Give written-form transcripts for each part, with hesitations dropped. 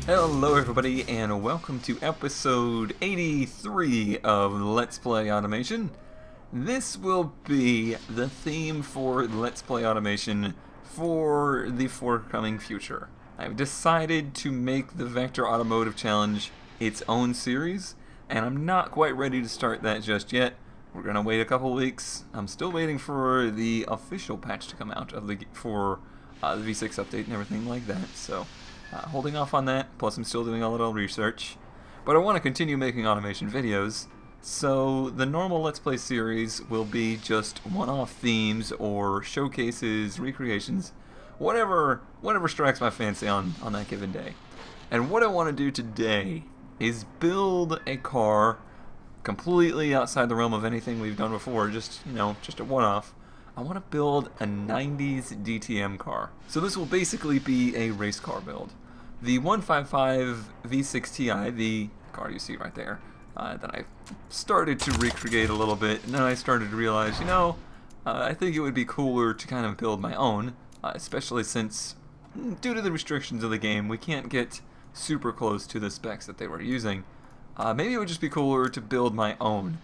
Hello everybody and welcome to episode 83 of Let's Play Automation. This will be the theme for Let's Play Automation for the forthcoming future. I've decided to make the Vector Automotive Challenge its own series, and I'm not quite ready to start that just yet. We're going to wait a couple weeks. I'm still waiting for the official patch to come out for the V6 update and everything like that, so holding off on that, plus I'm still doing a little research. But I want to continue making automation videos, so the normal Let's Play series will be just one-off themes or showcases, recreations, whatever strikes my fancy on that given day. And what I want to do today is build a car completely outside the realm of anything we've done before, just a one-off. I want to build a 90s DTM car. So this will basically be a race car build. The 155 V6 Ti, the car you see right there, that I started to recreate a little bit, and then I started to realize, I think it would be cooler to kind of build my own, especially since, due to the restrictions of the game, we can't get super close to the specs that they were using. Maybe it would just be cooler to build my own.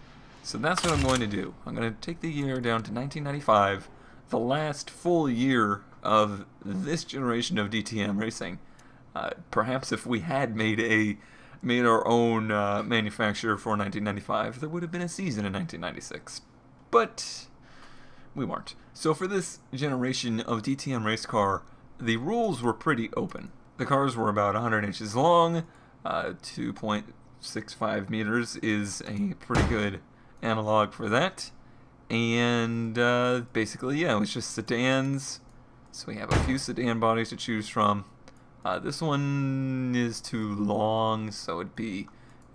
So that's what I'm going to do. I'm going to take the year down to 1995, the last full year of this generation of DTM racing. Perhaps if we had made our own manufacturer for 1995, there would have been a season in 1996. But we weren't. So for this generation of DTM race car, the rules were pretty open. The cars were about 100 inches long, 2.65 meters is a pretty good analog for that, and basically, yeah, it was just sedans. So we have a few sedan bodies to choose from. This one is too long, so it'd be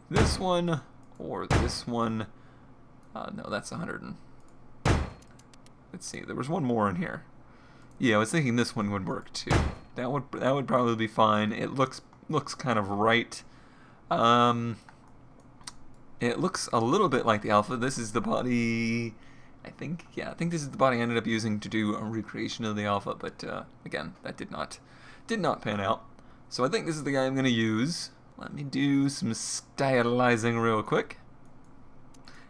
this one or this one. No, that's 100 and... Let's see, there was one more in here. Yeah, I was thinking this one would work too. That would probably be fine. It looks kind of right. It looks a little bit like the Alpha. This is the body, I think this is the body I ended up using to do a recreation of the Alpha, but again, that did not pan out. So I think this is the guy I'm going to use. Let me do some stylizing real quick.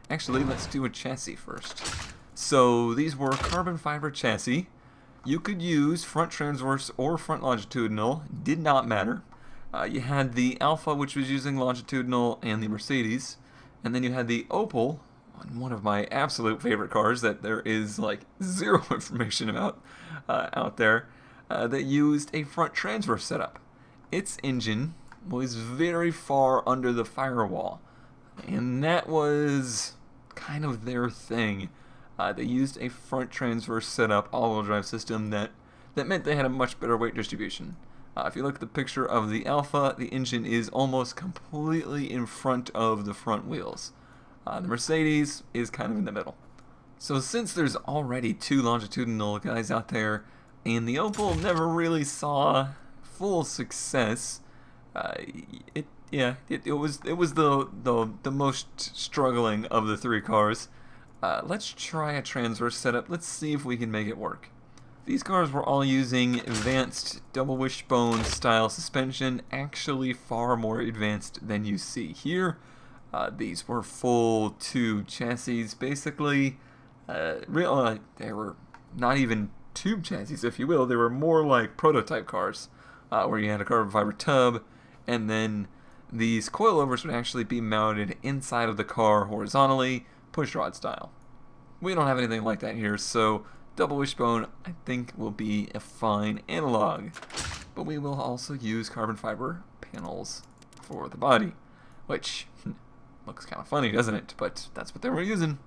Actually, let's do a chassis first. So these were carbon fiber chassis. You could use front transverse or front longitudinal, did not matter. You had the Alpha, which was using longitudinal, and the Mercedes. And then you had the Opel, one of my absolute favorite cars that there is like zero information about out there, that used a front transverse setup. Its engine was very far under the firewall, and that was kind of their thing. They used a front transverse setup all-wheel drive system that meant they had a much better weight distribution. If you look at the picture of the Alpha, the engine is almost completely in front of the front wheels. The Mercedes is kind of in the middle. So since there's already two longitudinal guys out there, and the Opel never really saw full success, it was the most struggling of the three cars. Let's try a transverse setup. Let's see if we can make it work. These cars were all using advanced double wishbone style suspension, actually far more advanced than you see here. These were full tube chassis, basically. They were not even tube chassis, if you will. They were more like prototype cars, where you had a carbon fiber tub, and then these coilovers would actually be mounted inside of the car horizontally, pushrod style. We don't have anything like that here, so double wishbone, I think, will be a fine analog. But we will also use carbon fiber panels for the body, which looks kind of funny, doesn't it? But that's what they were using.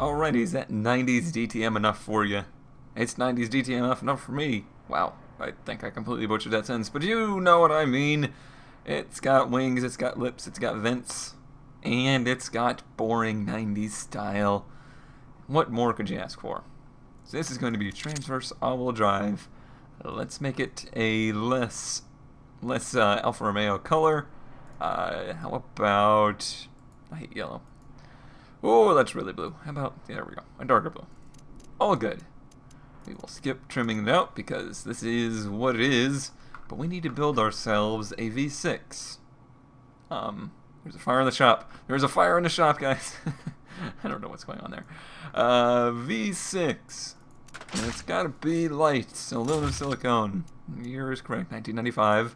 Alrighty, is that 90s DTM enough for you? It's 90s DTM enough for me. Wow, I think I completely butchered that sentence, but you know what I mean. It's got wings, it's got lips, it's got vents, and it's got boring 90s style. What more could you ask for? So this is going to be transverse all-wheel drive. Let's make it a less Alfa Romeo color. How about... I hate yellow. Oh, that's really blue. How about... There we go. A darker blue. All good. We will skip trimming it out because this is what it is. But we need to build ourselves a V6. There's a fire in the shop. There's a fire in the shop, guys. I don't know what's going on there. V6. And it's got to be light. So aluminum silicone. Year is correct. 1995.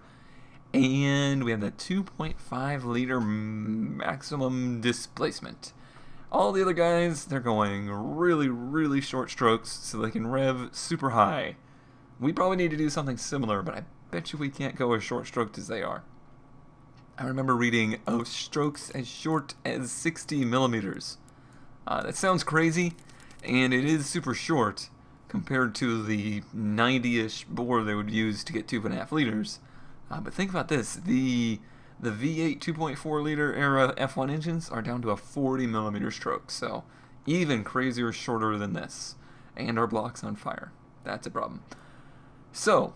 And we have the 2.5 liter maximum displacement. All the other guys, they're going really, really short strokes so they can rev super high. We probably need to do something similar, but I bet you we can't go as short stroked as they are. I remember reading of strokes as short as 60 millimeters. That sounds crazy, and it is super short compared to the 90-ish bore they would use to get 2.5 liters. But think about this, the V8 2.4 liter era F1 engines are down to a 40 millimeter stroke, so even crazier shorter than this. And our block's on fire. That's a problem. So,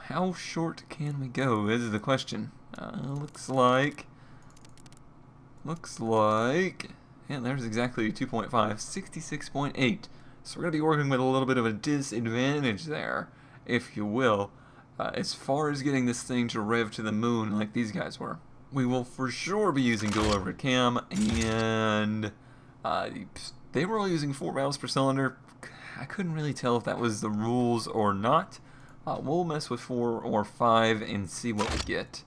how short can we go is the question. Looks like, and there's exactly 2.5, 66.8. So we're going to be working with a little bit of a disadvantage there, if you will. As far as getting this thing to rev to the moon like these guys were. We will for sure be using dual overhead cam, and they were all using 4 valves per cylinder. I couldn't really tell if that was the rules or not. We'll mess with 4 or 5 and see what we get.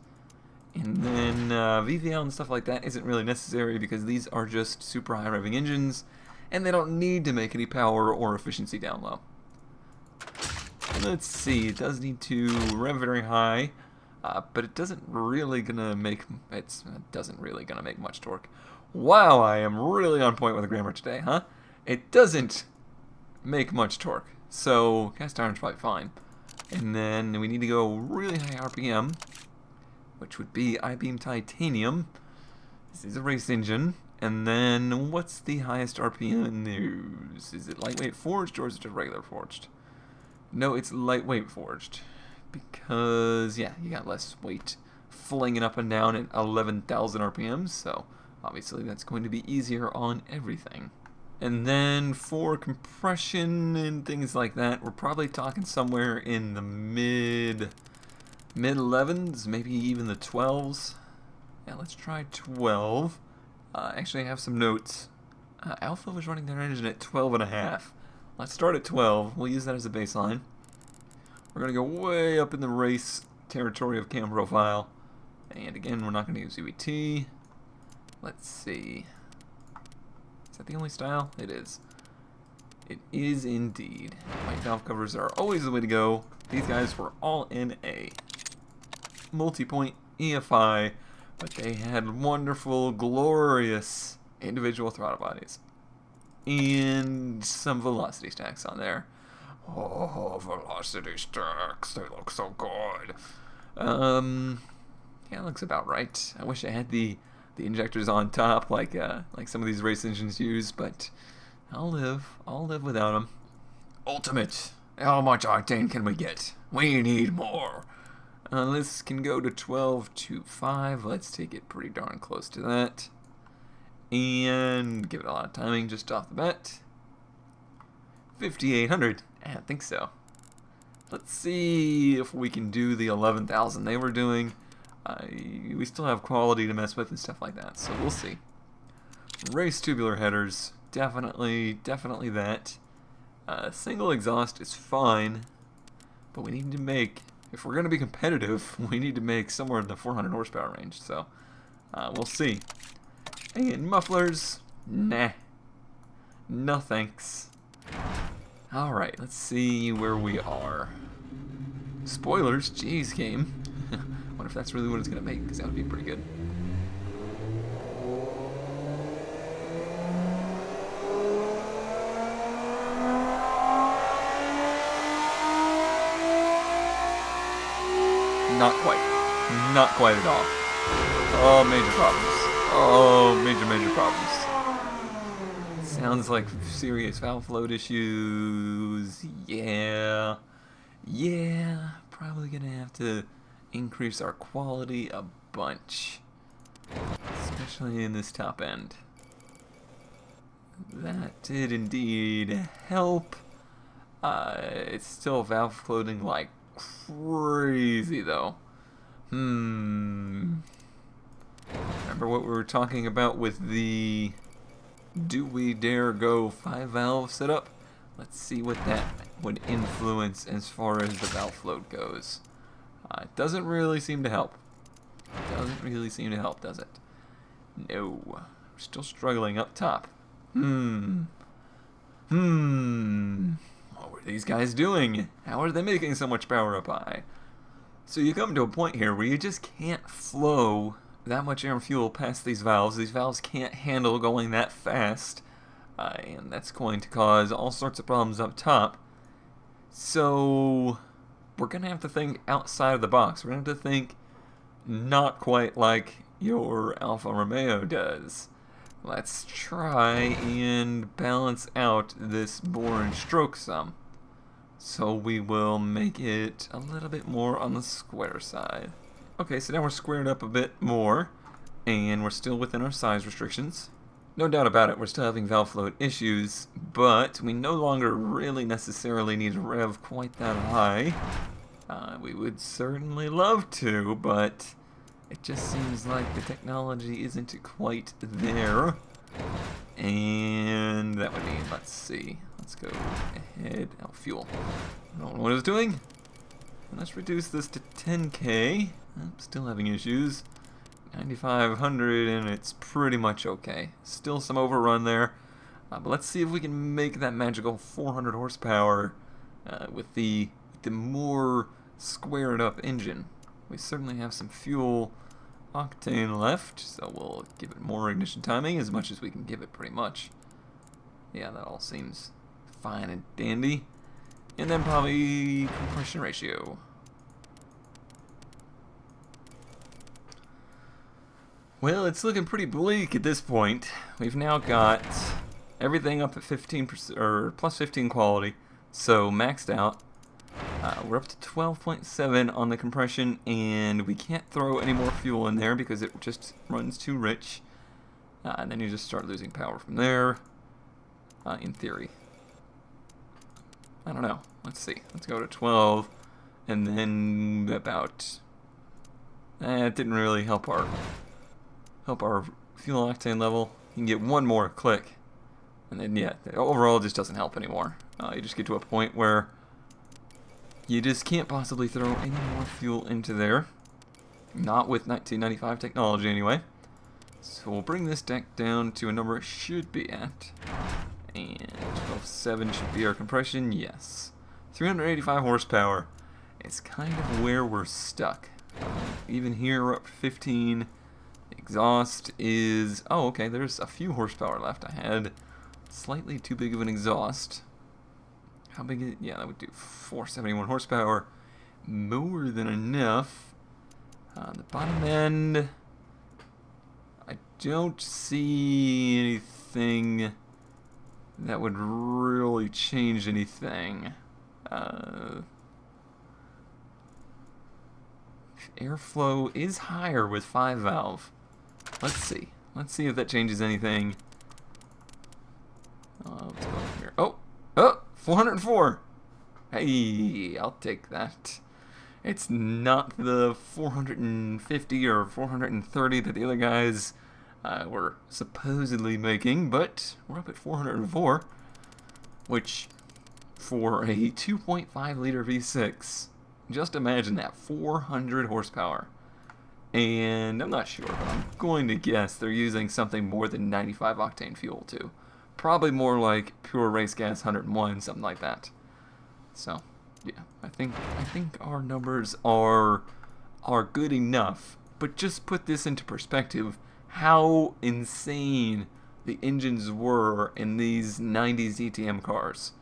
And then VVL and stuff like that isn't really necessary because these are just super high revving engines, and they don't need to make any power or efficiency down low. Let's see, it does need to rev very high, but it doesn't really gonna make much torque. Wow, I am really on point with the grammar today, huh? It doesn't make much torque, so cast iron's probably fine. And then we need to go really high RPM, which would be I-beam titanium. This is a race engine. And then what's the highest RPM in those? Is it lightweight forged or is it just regular forged? No, it's lightweight forged, because, yeah, you got less weight flinging up and down at 11,000 RPMs, so obviously that's going to be easier on everything. And then for compression and things like that, we're probably talking somewhere in the mid 11s, maybe even the 12s. Yeah, let's try 12. Actually, I have some notes. Alpha was running their engine at 12.5. Let's start at 12. We'll use that as a baseline. We're going to go way up in the race territory of cam profile. And again, we're not going to use UET. Let's see. Is that the only style? It is. It is indeed. White valve covers are always the way to go. These guys were all NA. Multi-point EFI, but they had wonderful, glorious individual throttle bodies. And some velocity stacks on there. Oh, velocity stacks, they look so good. Yeah, looks about right. I wish I had the injectors on top like some of these race engines use, but I'll live without them. Ultimate. How much octane can we get? We need more. This can go to 12.25. Let's take it pretty darn close to that. And give it a lot of timing just off the bat. 5,800. I don't think so. Let's see if we can do the 11,000 they were doing. We still have quality to mess with and stuff like that, so we'll see. Race tubular headers, definitely that. Single exhaust is fine, but we need to make, if we're going to be competitive, we need to make somewhere in the 400 horsepower range, so we'll see. And mufflers, nah. No thanks. Alright, let's see where we are. Spoilers, jeez game. Wonder if that's really what it's going to make, because that would be pretty good. Not quite. Not quite at all. Oh, major problems. Oh, major problems. Sounds like serious valve load issues. Yeah. Yeah. Probably gonna have to increase our quality a bunch. Especially in this top end. That did indeed help. It's still valve floating like crazy though. Remember what we were talking about with the Do We Dare Go 5 valve setup? Let's see what that would influence as far as the valve float goes. It doesn't really seem to help. Doesn't really seem to help, does it? No. We're still struggling up top. What were these guys doing? How are they making so much power up high? So you come to a point here where you just can't flow that much air and fuel past these valves. These valves can't handle going that fast. And that's going to cause all sorts of problems up top. So we're going to have to think outside of the box. We're going to have to think not quite like your Alfa Romeo does. Let's try and balance out this bore and stroke some. So we will make it a little bit more on the square side. Okay, so now we're squared up a bit more, and we're still within our size restrictions. No doubt about it, we're still having valve float issues, but we no longer really necessarily need to rev quite that high. We would certainly love to, but it just seems like the technology isn't quite there. And that would mean, let's see, let's go ahead. Oh, fuel. I don't know what it's doing. Let's reduce this to 10K. I'm still having issues. 9,500 and it's pretty much okay. Still some overrun there. But let's see if we can make that magical 400 horsepower with the more squared up engine. We certainly have some fuel octane left, so we'll give it more ignition timing, as much as we can give it pretty much. Yeah, that all seems fine and dandy. And then probably compression ratio. Well, it's looking pretty bleak at this point. We've now got everything up at 15% or plus 15 quality, so maxed out. We're up to 12.7 on the compression, and we can't throw any more fuel in there because it just runs too rich. And then you just start losing power from there, in theory. I don't know. Let's see. Let's go to 12, and then about... it didn't really help our fuel octane level. You can get one more click, and then yeah, overall it just doesn't help anymore. You just get to a point where you just can't possibly throw any more fuel into there. Not with 1995 technology anyway. So we'll bring this deck down to a number it should be at. And 12.7 should be our compression, yes. 385 horsepower. It's kind of where we're stuck. Even here we're up to 15. Exhaust is... oh, okay, there's a few horsepower left. I had slightly too big of an exhaust. How big is it? Yeah, that would do 471 horsepower. More than enough. The bottom end... I don't see anything that would really change anything. Airflow is higher with 5 valve. Let's see. Let's see if that changes anything. Let's go here. Oh! 404! Hey, I'll take that. It's not the 450 or 430 that the other guys were supposedly making, but we're up at 404, which for a 2.5 liter V6, just imagine that, 400 horsepower. And I'm not sure, but I'm going to guess they're using something more than 95 octane fuel too. Probably more like pure race gas 101, something like that. So, yeah, I think our numbers are good enough. But just put this into perspective, how insane the engines were in these 90s DTM cars.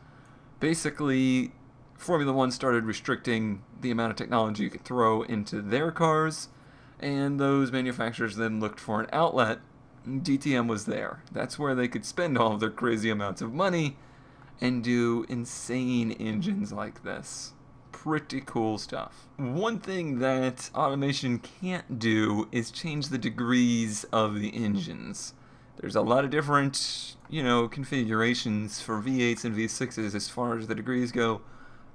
Basically, Formula One started restricting the amount of technology you could throw into their cars, and those manufacturers then looked for an outlet. DTM was there. That's where they could spend all of their crazy amounts of money and do insane engines like this. Pretty cool stuff. One thing that automation can't do is change the degrees of the engines. There's a lot of different, configurations for V8s and V6s as far as the degrees go.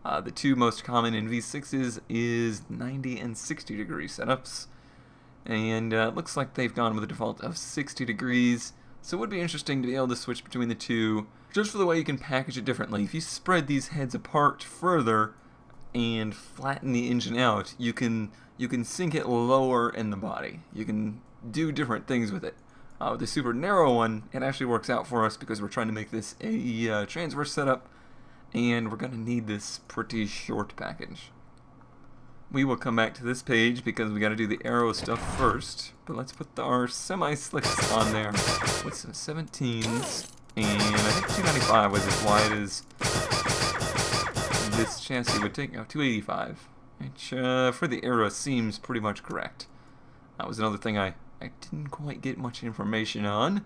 The two most common in V6s is 90 and 60 degree setups. And it looks like they've gone with a default of 60 degrees. So it would be interesting to be able to switch between the two, just for the way you can package it differently. If you spread these heads apart further and flatten the engine out, you can sink it lower in the body. You can do different things with it. With the super narrow one, it actually works out for us because we're trying to make this a transverse setup, and we're going to need this pretty short package. We will come back to this page because we got to do the aero stuff first. But let's put our semi-slicks on there with some 17s. And I think 295 was as wide as this chassis would take. No, 285. Which for the aero seems pretty much correct. That was another thing I didn't quite get much information on.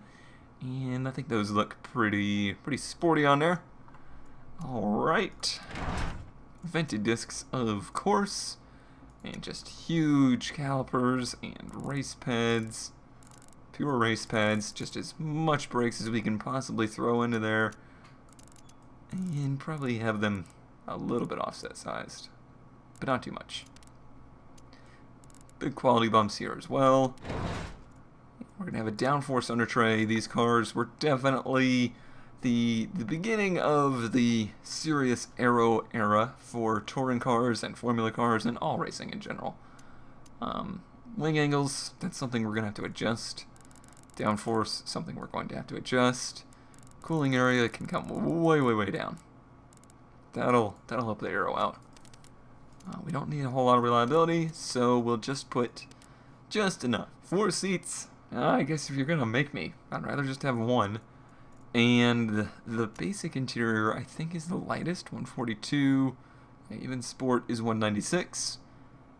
And I think those look pretty sporty on there. Alright. Vented discs, of course. And just huge calipers and race pads. Pure race pads. Just as much brakes as we can possibly throw into there. And probably have them a little bit offset sized. But not too much. Big quality bumps here as well. We're going to have a downforce under tray. These cars were definitely the beginning of the serious aero era for touring cars and formula cars and all racing in general. Wing angles, that's something we're going to have to adjust. Downforce, something we're going to have to adjust. Cooling area can come way down. That'll help the aero out. We don't need a whole lot of reliability, so we'll just put just enough. 4 seats. I guess if you're going to make me, I'd rather just have one. And the basic interior, I think, is the lightest, 142. Even Sport is 196.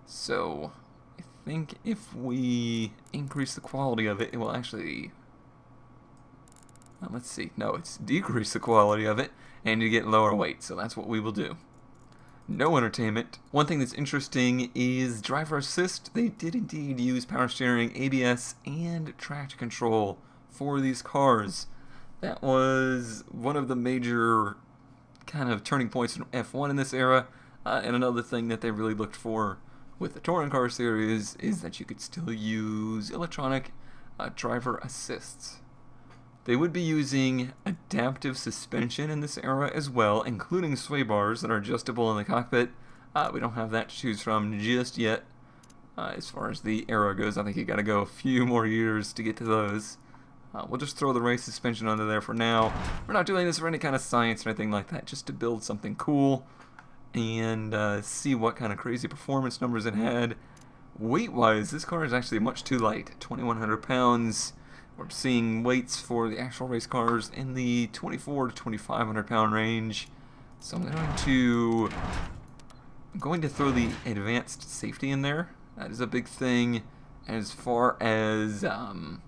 So I think if we increase the quality of it, it will actually... let's see. No, it's decrease the quality of it, and you get lower weight. So that's what we will do. No entertainment. One thing that's interesting is driver assist. They did indeed use power steering, ABS, and traction control for these cars. That was one of the major kind of turning points in F1 in this era. And another thing that they really looked for with the touring car series is that you could still use electronic driver assists. They would be using adaptive suspension in this era as well, including sway bars that are adjustable in the cockpit. We don't have that to choose from just yet. As far as the era goes, I think you got to go a few more years to get to those. We'll just throw the race suspension under there for now. We're not doing this for any kind of science or anything like that, just to build something cool and see what kind of crazy performance numbers it had. Weight-wise, this car is actually much too light, 2,100 pounds. We're seeing weights for the actual race cars in the 2,400 to 2,500 pound range. So I'm going to throw the advanced safety in there. That is a big thing as far as a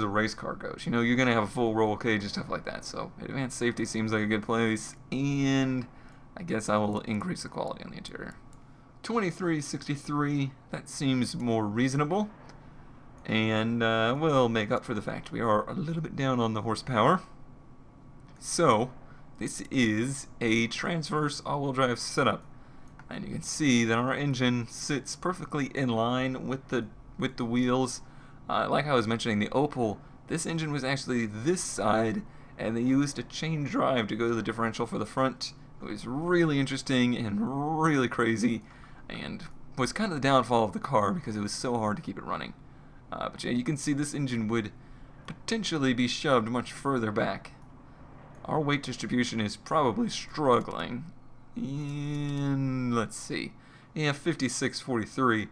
race car goes. You're going to have a full roll cage and stuff like that. So advanced safety seems like a good place. And I guess I will increase the quality on the interior. 2363, that seems more reasonable. And we'll make up for the fact we are a little bit down on the horsepower. So this is a transverse all-wheel drive setup. And you can see that our engine sits perfectly in line with the wheels. Like I was mentioning, the Opel, this engine was actually this side, and they used a chain drive to go to the differential for the front. It was really interesting and really crazy, and was kind of the downfall of the car because it was so hard to keep it running. But yeah, you can see this engine would potentially be shoved much further back. Our weight distribution is probably struggling. And let's see. Yeah, 5643.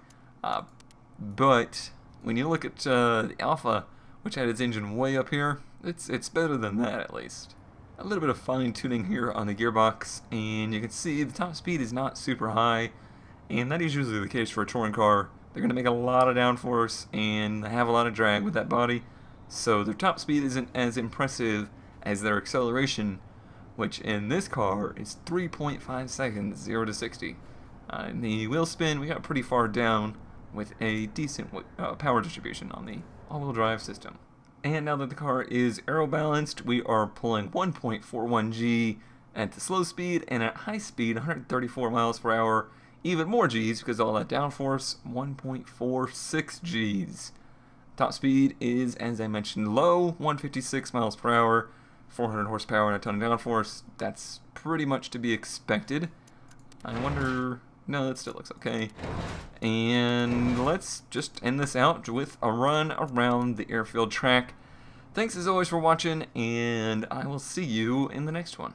But when you look at the Alpha, which had its engine way up here, it's better than that at least. a little bit of fine tuning here on the gearbox, and you can see the top speed is not super high, and that is usually the case for a touring car. They're going to make a lot of downforce and have a lot of drag with that body, so their top speed isn't as impressive as their acceleration, which in this car is 3.5 seconds, 0 to 60. In the wheel spin, we got pretty far down with a decent power distribution on the all-wheel drive system. And now that the car is aero-balanced, we are pulling 1.41 G at the slow speed, and at high speed, 134 miles per hour, even more Gs because all that downforce, 1.46 Gs. Top speed is, as I mentioned, low, 156 miles per hour, 400 horsepower and a ton of downforce. That's pretty much to be expected. I wonder... No, that still looks okay. And let's just end this out with a run around the airfield track. Thanks as always for watching, and I will see you in the next one.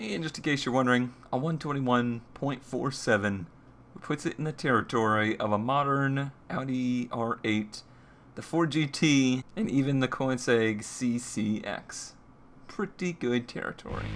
And just in case you're wondering, a 121.47 puts it in the territory of a modern Audi R8, the 4GT, and even the Koenigsegg CCX. Pretty good territory.